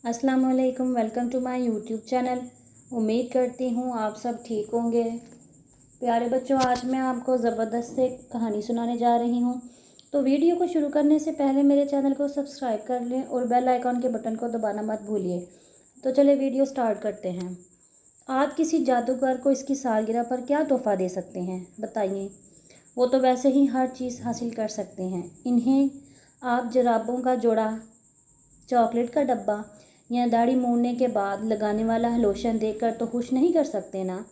अस्सलाम वालेकुम। Welcome to my YouTube channel. उम्मीद करती हूँ आप सब ठीक होंगे। प्यारे बच्चों, आज मैं आपको ज़बरदस्त एक कहानी सुनाने जा रही हूँ। तो वीडियो को शुरू करने से पहले मेरे चैनल को सब्सक्राइब कर लें और बेल आइकॉन के बटन को दबाना मत भूलिए। तो चलिए वीडियो स्टार्ट करते हैं। आप किसी जादूगर को इसकी सालगिरह पर क्या तोहफ़ा दे सकते हैं, बताइए। वो तो वैसे ही हर चीज़ हासिल कर सकते हैं। इन्हें आप जराबों का जोड़ा, चॉकलेट का डब्बा या दाढ़ी मूड़ने के बाद लगाने वाला लोशन देकर तो खुश नहीं कर सकते ना।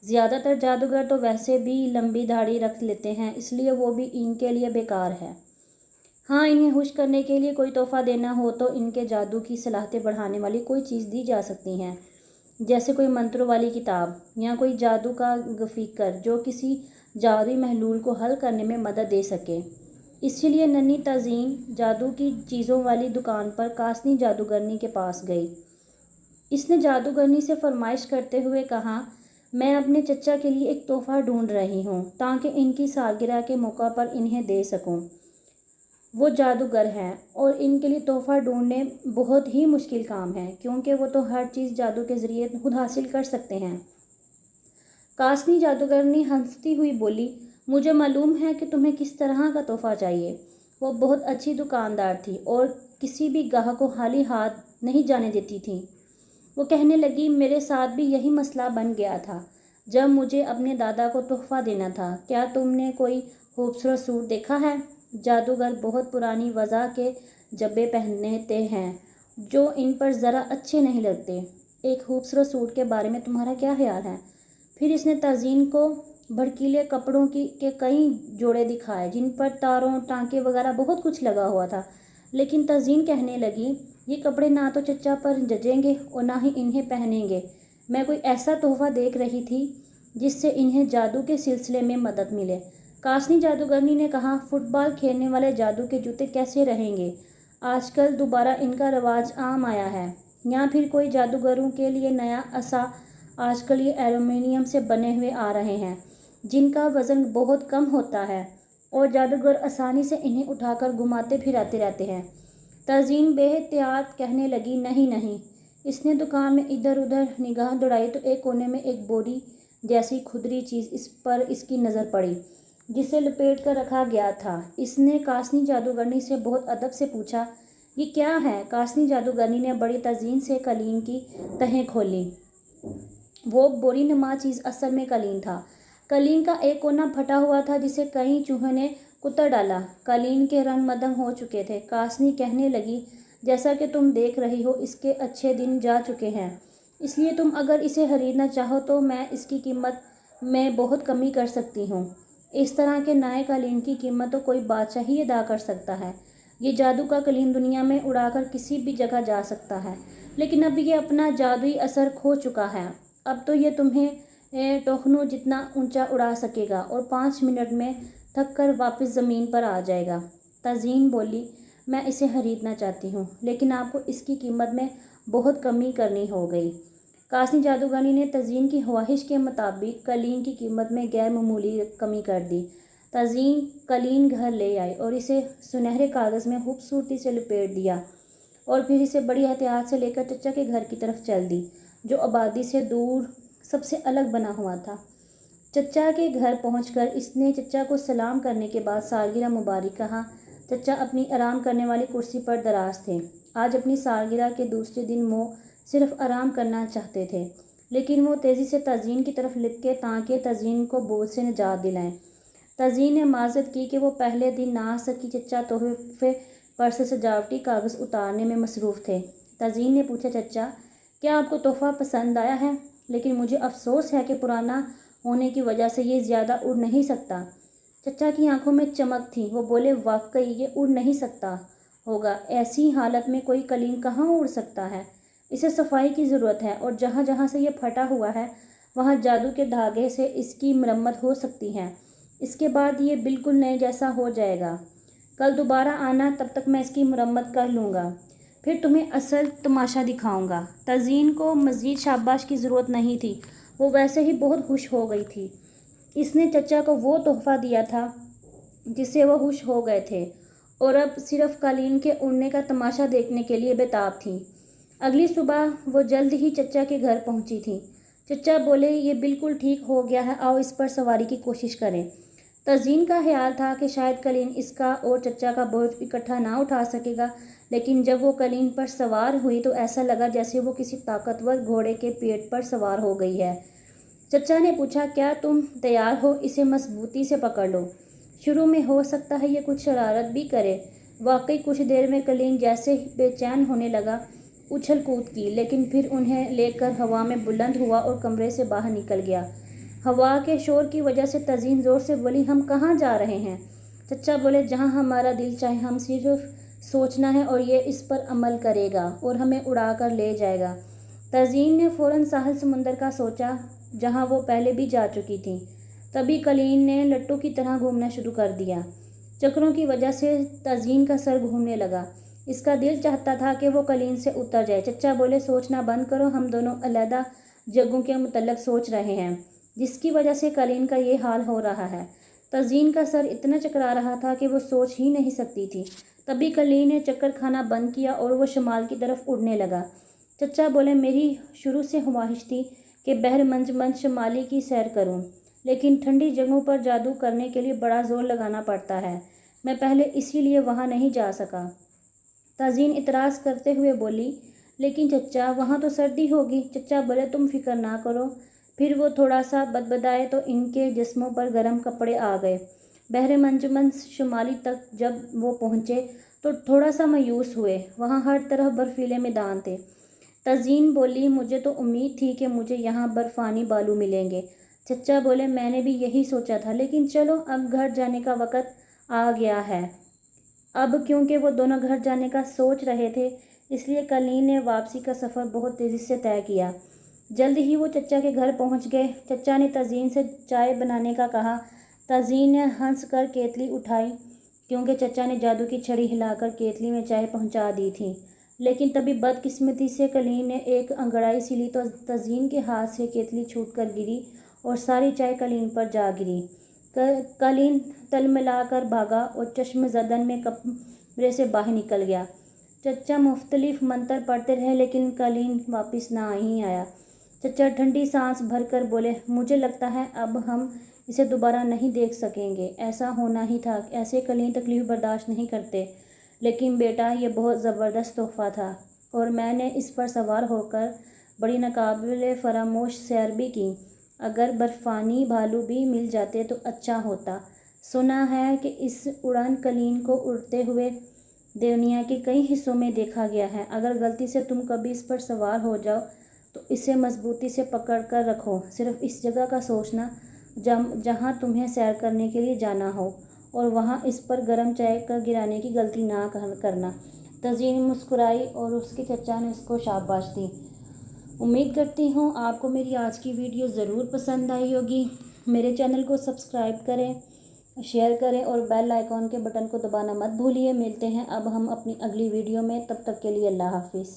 ज़्यादातर जादूगर तो वैसे भी लंबी दाढ़ी रख लेते हैं, इसलिए वो भी इनके लिए बेकार है। हाँ, इन्हें खुश करने के लिए कोई तोहफ़ा देना हो तो इनके जादू की सलाहतें बढ़ाने वाली कोई चीज़ दी जा सकती हैं, जैसे कोई मंत्रों वाली किताब या कोई जादू का फ़िक्र जो किसी जादुई महलूल को हल करने में मदद दे सके। इसीलिए नन्ही तज़ीन जादू की चीज़ों वाली दुकान पर कासनी जादूगरनी के पास गई। इसने जादूगरनी से फरमाइश करते हुए कहा, मैं अपने चचा के लिए एक तोहफ़ा ढूंढ रही हूँ ताकि इनकी सालगिरह के मौका पर इन्हें दे सकूँ। वो जादूगर हैं और इनके लिए तोहफ़ा ढूंढने बहुत ही मुश्किल काम है, क्योंकि वो तो हर चीज़ जादू के ज़रिए खुद हासिल कर सकते हैं। कासनी जादूगरनी हंसती हुई बोली, मुझे मालूम है कि तुम्हें किस तरह का तोहफ़ा चाहिए। वो बहुत अच्छी दुकानदार थी और किसी भी गाहक को खाली हाथ नहीं जाने देती थी। वो कहने लगी, मेरे साथ भी यही मसला बन गया था जब मुझे अपने दादा को तोहफ़ा देना था। क्या तुमने कोई खूबसूरत सूट देखा है? जादूगर बहुत पुरानी वज़ा के जब्बे पहनते हैं जो इन पर ज़रा अच्छे नहीं लगते। एक खूबसूरत सूट के बारे में तुम्हारा क्या ख्याल है? फिर इसने तज़ीन को भड़कीले कपड़ों के कई जोड़े दिखाए जिन पर तारों, टांके वगैरह बहुत कुछ लगा हुआ था। लेकिन तज़ीन कहने लगी, ये कपड़े ना तो चचा पर जचेंगे और ना ही इन्हें पहनेंगे। मैं कोई ऐसा तोहफ़ा देख रही थी जिससे इन्हें जादू के सिलसिले में मदद मिले। कासनी जादूगरनी ने कहा, फुटबॉल खेलने वाले जादू के जूते कैसे रहेंगे? आजकल दोबारा इनका रवाज आम आया है। या फिर कोई जादूगरों के लिए नया असा, आजकल ये एल्युमिनियम से बने हुए आ रहे हैं जिनका वज़न बहुत कम होता है और जादूगर आसानी से इन्हें उठाकर घुमाते फिराते रहते हैं। तज़ीन बेहतियात कहने लगी, नहीं नहीं। इसने दुकान में इधर उधर निगाह दौड़ाई तो एक कोने में एक बोरी जैसी खुदरी चीज़ इस पर इसकी नज़र पड़ी जिसे लपेट कर रखा गया था। इसने कासनी जादूगरनी से बहुत अदब से पूछा, ये क्या है? कासनी जादूगरनी ने बड़ी तज़ीन से कलीन की तहें खोली। वो बोरी नुमा चीज़ असल में कलीन था। कलीन का एक कोना फटा हुआ था जिसे कई चूहों ने कुतर डाला। कलीन के रंग मदंग हो चुके थे। कासनी कहने लगी, जैसा कि तुम देख रही हो इसके अच्छे दिन जा चुके हैं, इसलिए तुम अगर इसे खरीदना चाहो तो मैं इसकी कीमत में बहुत कमी कर सकती हूँ। इस तरह के नए कलीन की कीमत तो कोई बादशाह ही अदा कर सकता है। ये जादू का कलीन दुनिया में उड़ाकर किसी भी जगह जा सकता है, लेकिन अब ये अपना जादुई असर खो चुका है। अब तो ये तुम्हें टोखनों जितना ऊंचा उड़ा सकेगा और 5 मिनट में थक कर वापस ज़मीन पर आ जाएगा। तज़ीन बोली, मैं इसे खरीदना चाहती हूँ, लेकिन आपको इसकी कीमत में बहुत कमी करनी हो गई। कासनी जादूगरनी ने तज़ीन की ख्वाहिश के मुताबिक कलीन की कीमत में गैर मामूली कमी कर दी। तज़ीन कलीन घर ले आई और इसे सुनहरे कागज़ में खूबसूरती से लपेट दिया और फिर इसे बड़ी एहतियात से लेकर चचा के घर की तरफ चल दी, जो आबादी से दूर सबसे अलग बना हुआ था। चचा के घर पहुंचकर इसने चचा को सलाम करने के बाद सालगिरह मुबारक कहा। चचा अपनी आराम करने वाली कुर्सी पर दराज थे। आज अपनी सालगिरह के दूसरे दिन वो सिर्फ आराम करना चाहते थे, लेकिन वो तेज़ी से तज़ीन की तरफ लिपके ताकि तज़ीन को बोझ से निजात दिलाएं। तज़ीन ने माज़रत की कि वो पहले दिन ना आ सकी। चचा तोहफे पर से सजावटी कागज़ उतारने में मसरूफ़ थे। तज़ीन ने पूछा, चचा क्या आपको तोहफ़ा पसंद आया है? लेकिन मुझे अफसोस है कि पुराना होने की वजह से ये ज़्यादा उड़ नहीं सकता। चचा की आंखों में चमक थी। वो बोले, वाकई ये उड़ नहीं सकता होगा। ऐसी हालत में कोई कलीन कहाँ उड़ सकता है? इसे सफाई की ज़रूरत है और जहाँ जहाँ से ये फटा हुआ है वहाँ जादू के धागे से इसकी मरम्मत हो सकती है। इसके बाद ये बिल्कुल नए जैसा हो जाएगा। कल दोबारा आना, तब तक मैं इसकी मरम्मत कर लूँगा, फिर तुम्हें असल तमाशा दिखाऊंगा। तज़ीन को मज़ीद शाबाश की ज़रूरत नहीं थी, वो वैसे ही बहुत खुश हो गई थी। इसने चचा को वो तोहफ़ा दिया था जिससे वह खुश हो गए थे और अब सिर्फ कालीन के उड़ने का तमाशा देखने के लिए बेताब थी। अगली सुबह वो जल्द ही चचा के घर पहुंची थी। चचा बोले, ये बिल्कुल ठीक हो गया है, आओ इस पर सवारी की कोशिश करें। तज़ीन का ख्याल था कि शायद कलीन इसका और चचा का बोझ इकट्ठा ना उठा सकेगा, लेकिन जब वो कलीन पर सवार हुई तो ऐसा लगा जैसे वो किसी ताकतवर घोड़े के पेट पर सवार हो गई है। चचा ने पूछा, क्या तुम तैयार हो? इसे मजबूती से पकड़ लो। शुरू में हो सकता है ये कुछ शरारत भी करे। वाकई कुछ देर में कलीन जैसे ही बेचैन होने लगा, उछल कूद की, लेकिन फिर उन्हें लेकर हवा में बुलंद हुआ और कमरे से बाहर निकल गया। हवा के शोर की वजह से तज़ीन ज़ोर से बोली, हम कहाँ जा रहे हैं? चचा बोले, जहाँ हमारा दिल चाहे, हम सिर्फ सोचना है और ये इस पर अमल करेगा और हमें उड़ा कर ले जाएगा। तज़ीन ने फ़ौरन साहिल समुंदर का सोचा, जहाँ वो पहले भी जा चुकी थी। तभी कलीन ने लट्टू की तरह घूमना शुरू कर दिया। चक्रों की वजह से तज़ीन का सर घूमने लगा। इसका दिल चाहता था कि वो कलीन से उतर जाए। चचा बोले, सोचना बंद करो, हम दोनों अलग जगहों के मुतल्लिक़ सोच रहे हैं, जिसकी वजह से कलीन का ये हाल हो रहा है। तज़ीन का सर इतना चकरा रहा था कि वो सोच ही नहीं सकती थी। तभी कलीन ने चक्कर खाना बंद किया और वो शमाल की तरफ उड़ने लगा। चचा बोले, मेरी शुरू से ख्वाहिश थी कि बहर मंजमंज शमाली की सैर करूं, लेकिन ठंडी जगहों पर जादू करने के लिए बड़ा ज़ोर लगाना पड़ता है। मैं पहले इसीलिए वहां नहीं जा सका। तज़ीन इतराज़ करते हुए बोली, लेकिन चचा, वहाँ तो सर्दी होगी। चचा बोले, तुम फिक्र ना करो। फिर वो थोड़ा सा बदबदाए तो इनके जिस्मों पर गर्म कपड़े आ गए। बहर मंजमंज शुमाली तक जब वो पहुँचे तो थोड़ा सा मायूस हुए। वहाँ हर तरफ बर्फीले मैदान थे। तज़ीन बोली, मुझे तो उम्मीद थी कि मुझे यहाँ बर्फ़ानी बालू मिलेंगे। चचा बोले, मैंने भी यही सोचा था, लेकिन चलो अब घर जाने का वक़्त आ गया है। अब क्योंकि वो दोनों घर जाने का सोच रहे थे, इसलिए कलीन ने वापसी का सफ़र बहुत तेज़ी से तय किया। जल्द ही वो चचा के घर पहुंच गए। चचा ने तज़ीन से चाय बनाने का कहा। तज़ीन ने हंस कर केतली उठाई, क्योंकि चचा ने जादू की छड़ी हिलाकर केतली में चाय पहुंचा दी थी। लेकिन तभी बदकिस्मती से कलीन ने एक अंगड़ाई सी ली तो तज़ीन के हाथ से केतली छूट कर गिरी और सारी चाय कलीन पर जा गिरी। कलीन तलमिलाकर भागा और चश्म-ज़दन में कमरे से बाहर निकल गया। चचा मुख्तलिफ मंत्र पढ़ते रहे, लेकिन कलीन वापस ना ही आया। चचा ठंडी सांस भरकर बोले, मुझे लगता है अब हम इसे दोबारा नहीं देख सकेंगे। ऐसा होना ही था। ऐसे कलीन तकलीफ़ बर्दाश्त नहीं करते। लेकिन बेटा, ये बहुत ज़बरदस्त तोहफ़ा था और मैंने इस पर सवार होकर बड़ी नाकाबिले फरामोश सैर भी की। अगर बर्फ़ानी भालू भी मिल जाते तो अच्छा होता। सुना है कि इस उड़ान कलीन को उड़ते हुए दुनिया के कई हिस्सों में देखा गया है। अगर गलती से तुम कभी इस पर सवार हो जाओ तो इसे मजबूती से पकड़ कर रखो। सिर्फ इस जगह का सोचना जहाँ तुम्हें सैर करने के लिए जाना हो, और वहाँ इस पर गर्म चाय का गिराने की गलती ना करना। तज़ीन मुस्कुराई और उसके चचा ने उसको शाबाश दी। उम्मीद करती हूँ आपको मेरी आज की वीडियो ज़रूर पसंद आई होगी। मेरे चैनल को सब्सक्राइब करें, शेयर करें और बेल आइकॉन के बटन को दबाना मत भूलिए। मिलते हैं अब हम अपनी अगली वीडियो में, तब तक के लिए अल्लाह हाफिज़।